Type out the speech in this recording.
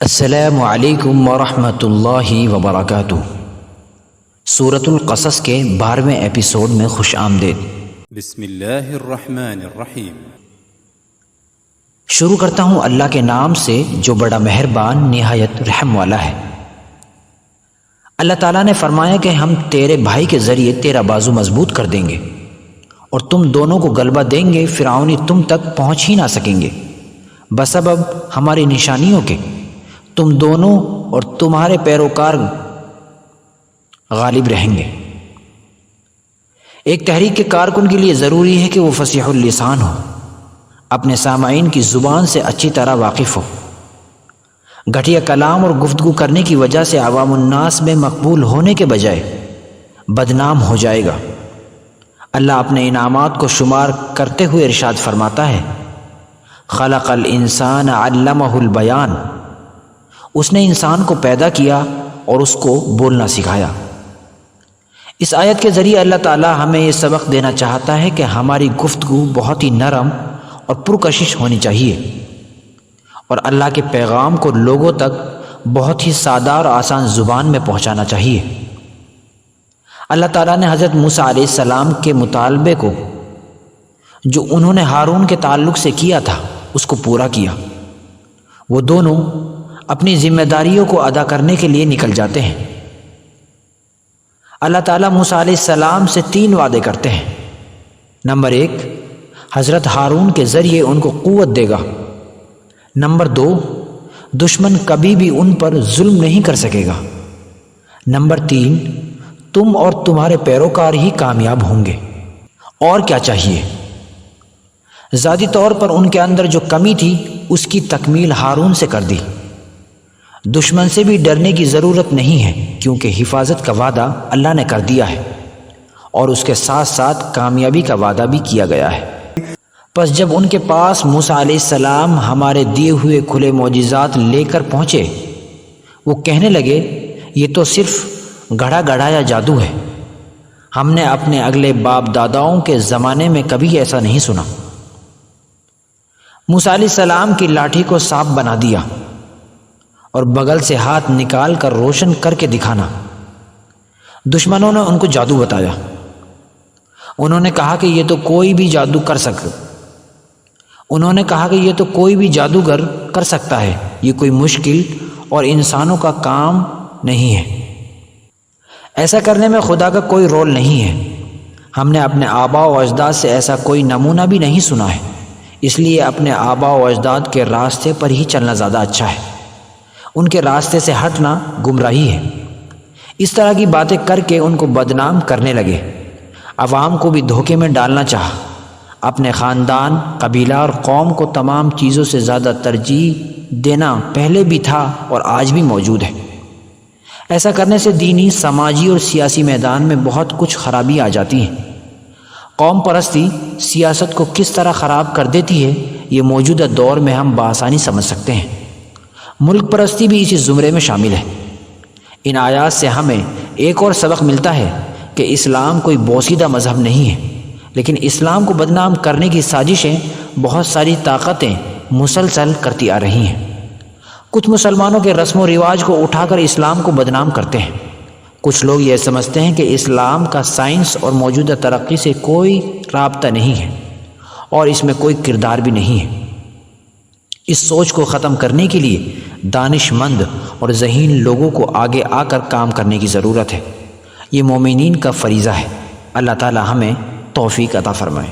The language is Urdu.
السلام علیکم ورحمۃ اللہ وبرکاتہ۔ سورۃ القصص کے 12ویں ایپیسوڈ میں خوش آمدید۔ بسم اللہ الرحمن الرحیم۔ شروع کرتا ہوں اللہ کے نام سے جو بڑا مہربان نہایت رحم والا ہے۔ اللہ تعالیٰ نے فرمایا کہ ہم تیرے بھائی کے ذریعے تیرا بازو مضبوط کر دیں گے اور تم دونوں کو غلبہ دیں گے، فرعونی تم تک پہنچ ہی نہ سکیں گے بسبب ہماری نشانیوں کے۔ تم دونوں اور تمہارے پیروکار غالب رہیں گے۔ ایک تحریک کے کارکن کے لیے ضروری ہے کہ وہ فصیح اللسان ہو، اپنے سامعین کی زبان سے اچھی طرح واقف ہو۔ گھٹیا کلام اور گفتگو کرنے کی وجہ سے عوام الناس میں مقبول ہونے کے بجائے بدنام ہو جائے گا۔ اللہ اپنے انعامات کو شمار کرتے ہوئے ارشاد فرماتا ہے، خلق الانسان علمہ البیان۔ اس نے انسان کو پیدا کیا اور اس کو بولنا سکھایا۔ اس آیت کے ذریعے اللہ تعالیٰ ہمیں یہ سبق دینا چاہتا ہے کہ ہماری گفتگو بہت ہی نرم اور پرکشش ہونی چاہیے اور اللہ کے پیغام کو لوگوں تک بہت ہی سادہ اور آسان زبان میں پہنچانا چاہیے۔ اللہ تعالیٰ نے حضرت موسیٰ علیہ السلام کے مطالبے کو جو انہوں نے ہارون کے تعلق سے کیا تھا اس کو پورا کیا۔ وہ دونوں اپنی ذمہ داریوں کو ادا کرنے کے لیے نکل جاتے ہیں۔ اللہ تعالیٰ موسیٰ علیہ السلام سے 3 وعدے کرتے ہیں۔ نمبر 1، حضرت ہارون کے ذریعے ان کو قوت دے گا۔ نمبر 2، دشمن کبھی بھی ان پر ظلم نہیں کر سکے گا۔ نمبر 3، تم اور تمہارے پیروکار ہی کامیاب ہوں گے۔ اور کیا چاہیے؟ ذاتی طور پر ان کے اندر جو کمی تھی اس کی تکمیل ہارون سے کر دی۔ دشمن سے بھی ڈرنے کی ضرورت نہیں ہے کیونکہ حفاظت کا وعدہ اللہ نے کر دیا ہے اور اس کے ساتھ ساتھ کامیابی کا وعدہ بھی کیا گیا ہے۔ پس جب ان کے پاس موسیٰ علیہ السلام ہمارے دیے ہوئے کھلے معجزات لے کر پہنچے، وہ کہنے لگے یہ تو صرف گڑھا گڑھایا جادو ہے، ہم نے اپنے اگلے باپ داداؤں کے زمانے میں کبھی ایسا نہیں سنا۔ موسیٰ علیہ السلام کی لاٹھی کو سانپ بنا دیا اور بغل سے ہاتھ نکال کر روشن کر کے دکھانا۔ دشمنوں نے ان کو جادو بتایا۔ انہوں نے کہا کہ یہ تو کوئی بھی جادوگر کر سکتا ہے، یہ کوئی مشکل اور انسانوں کا کام نہیں ہے، ایسا کرنے میں خدا کا کوئی رول نہیں ہے۔ ہم نے اپنے آباء و اجداد سے ایسا کوئی نمونہ بھی نہیں سنا ہے، اس لیے اپنے آباء و اجداد کے راستے پر ہی چلنا زیادہ اچھا ہے، ان کے راستے سے ہٹنا گمراہی ہے۔ اس طرح کی باتیں کر کے ان کو بدنام کرنے لگے۔ عوام کو بھی دھوکے میں ڈالنا چاہا۔ اپنے خاندان، قبیلہ اور قوم کو تمام چیزوں سے زیادہ ترجیح دینا پہلے بھی تھا اور آج بھی موجود ہے۔ ایسا کرنے سے دینی، سماجی اور سیاسی میدان میں بہت کچھ خرابی آ جاتی ہیں۔ قوم پرستی سیاست کو کس طرح خراب کر دیتی ہے یہ موجودہ دور میں ہم بآسانی سمجھ سکتے ہیں۔ ملک پرستی بھی اسی زمرے میں شامل ہے۔ ان آیات سے ہمیں ایک اور سبق ملتا ہے کہ اسلام کوئی بوسیدہ مذہب نہیں ہے، لیکن اسلام کو بدنام کرنے کی سازشیں بہت ساری طاقتیں مسلسل کرتی آ رہی ہیں۔ کچھ مسلمانوں کے رسم و رواج کو اٹھا کر اسلام کو بدنام کرتے ہیں۔ کچھ لوگ یہ سمجھتے ہیں کہ اسلام کا سائنس اور موجودہ ترقی سے کوئی رابطہ نہیں ہے اور اس میں کوئی کردار بھی نہیں ہے۔ اس سوچ کو ختم کرنے کے لیے دانش مند اور ذہین لوگوں کو آگے آ کر کام کرنے کی ضرورت ہے۔ یہ مومنین کا فریضہ ہے۔ اللہ تعالی ہمیں توفیق عطا فرمائے۔